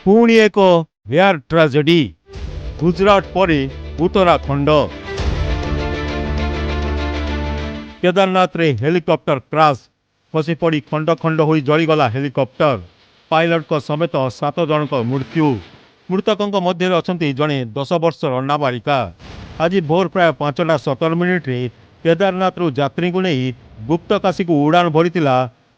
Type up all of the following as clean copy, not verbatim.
पुणी एक air tragedy Gujarat पर उत्तराखंड केदारनाथ रे हेलिकॉप्टर क्रैश खसी पड़ी खंड खंड हो जलीगला हेलिकॉप्टर पायलट को समेत 7 जन मृत्यु मृतकों मध्य अच्छा जड़े 10 वर्षर नाबालिका आज भोर प्राय 5:17 केदारनाथ रु यात्री को नहीं गुप्तकाशी को उड़ान भरी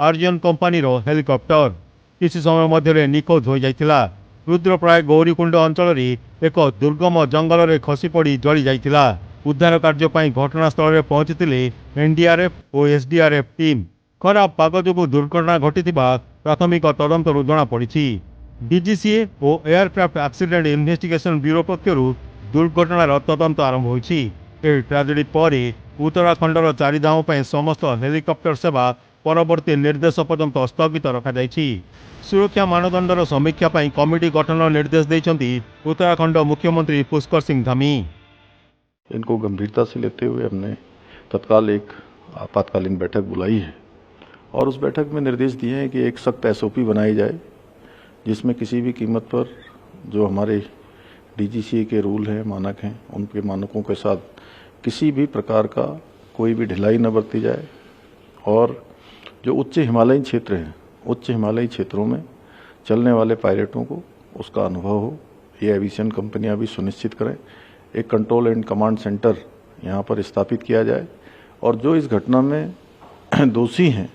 आर्यन कंपानी हेलिकॉप्टर किसी समय मध्य निखोज हो जाता रुद्रप्राय गौरीकुंड अंचल एक दुर्गम जंगल में खसी पड़ी जली जाता उद्धार कार्य घटनास्थल में पहुंची एनडीआरएफ और एसडीआरएफ टीम खराब पाग जो दुर्घटना घटी प्राथमिक तदंत जमापड़ी डीजीसीए और एयरक्राफ्ट एक्सीडेंट इन्वेस्टिगेशन ब्यूरो पक्षर दुर्घटनार तदंत आरंभ होती ट्राजेडी पर उत्तराखंडर चारिधाम समस्त हेलिकॉप्टर सेवा परवर्ती निर्देश पर्यंत स्थगित रखा सुरक्षा मानदंडर समीक्षा कमिटी गठन निर्देश देते उत्तराखंड मुख्यमंत्री पुष्कर सिंह धामी। इनको गंभीरता से लेते हुए हमने तत्काल एक आपातकालीन बैठक बुलाई है और उस बैठक में निर्देश दिए हैं कि एक सख्त एसओपी बनाई जाए जिसमें किसी भी कीमत पर जो हमारे डीजीसीए के रूल हैं, मानक हैं, उनके मानकों के साथ किसी भी प्रकार का कोई भी ढिलाई न बरती जाए और जो उच्च हिमालयी क्षेत्र हैं, उच्च हिमालयी क्षेत्रों में चलने वाले पायलटों को उसका अनुभव हो, ये एविएशन कंपनियां भी सुनिश्चित करें। एक कंट्रोल एंड कमांड सेंटर यहाँ पर स्थापित किया जाए और जो इस घटना में दोषी हैं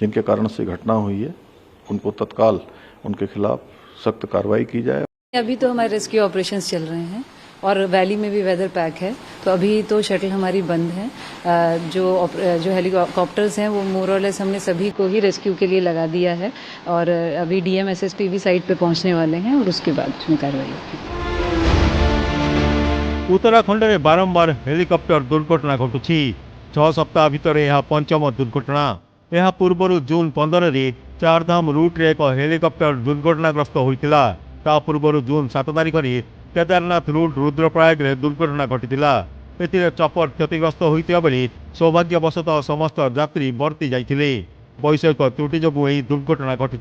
जिनके कारण से घटना हुई है उनको तत्काल उनके खिलाफ सख्त कार्रवाई की जाए। अभी तो हमारे रेस्क्यू ऑपरेशंस चल रहे हैं और वैली में भी वेदर पैक है तो अभी तो शटल हमारी बंद है। जो हेलीकॉप्टर्स हैं वो मोर और लेस हमने सभी को ही रेस्क्यू के लिए लगा दिया है और अभी डीएम एसएसपी भी साइट पे पहुंचने वाले हैं और उसके बाद उसमें कार्रवाई होगी। उत्तराखंड में बारंबार हेलिकॉप्टर दुर्घटना घटुछि 6 सप्ताह भितर यह पंचम दुर्घटना। यह पूर्व जून 15 चारधाम रूट रे एक हेलिकॉप्टर दुर्घटनाग्रस्त होता ता पूर्व जून 7 तारिख केदारनाथ रूट रुद्रप्रयाग रे दुर्घटना घटी चपर क्षतिग्रस्त होता बेले सौभाग्यवशतः समस्त यात्री बर्ती जाते वैषयिक त्रुटि जो दुर्घटना घटी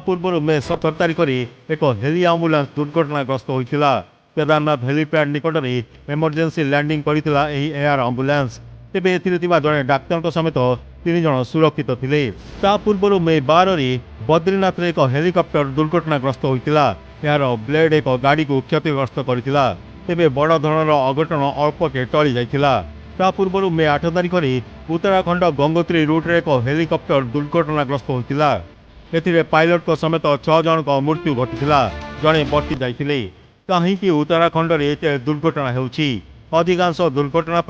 पूर्व मे 17 तारिख एक हेली आम्बुलांस दुर्घटनाग्रस्त होता केदारनाथ हेलीपैड निकट में इमरजेंसी लैंडिंग करथिला एही एयर एम्बुलेंस तेबे एथिरे थिबा जणे डाक्टर समेत 3 जन सुरक्षित थिले। ता पूर्व मे 12 बद्रीनाथ रे एक हेलिकॉप्टर दुर्घटनाग्रस्त होइतिला यार ब्लेड एक गाड़ी को क्षतिग्रस्त करथिला तेबे बड़ धरणर अघटन अल्पके टली जाइतिला। ता पूर्व मे 8 तारिख उत्तराखंड गंगोत्री रूट रे एक हेलिकॉप्टर दुर्घटनाग्रस्त होइतिला एथिरे पायलट को समेत 6 जन मृत्यु घटितिला जणे बर्ती जाइतिले। कहीं उत्तराखंड में एत दुर्घटना होउछि अधिकांश दुर्घटना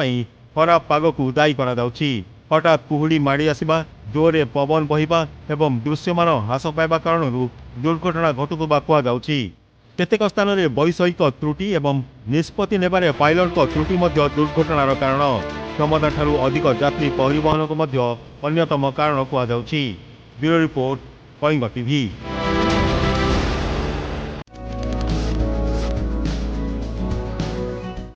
खराब पाग को दायी करा जाउछि। हठात कुहुड़ी माड़ी आसिबा जोरे पवन बहिबा एवं दृश्यमान ह्रास पाइबा कारण दुर्घटना घटुवा कहुछि। केतेक स्थान में वैषयिक त्रुटि एवं निष्पत्ति नेबारे पायलट को त्रुटि दुर्घटनार कारण क्षमता ठारू अधिक यात्री परिवहन को अन्यतम कारण कहुछि। Bureau report Kalinga TV.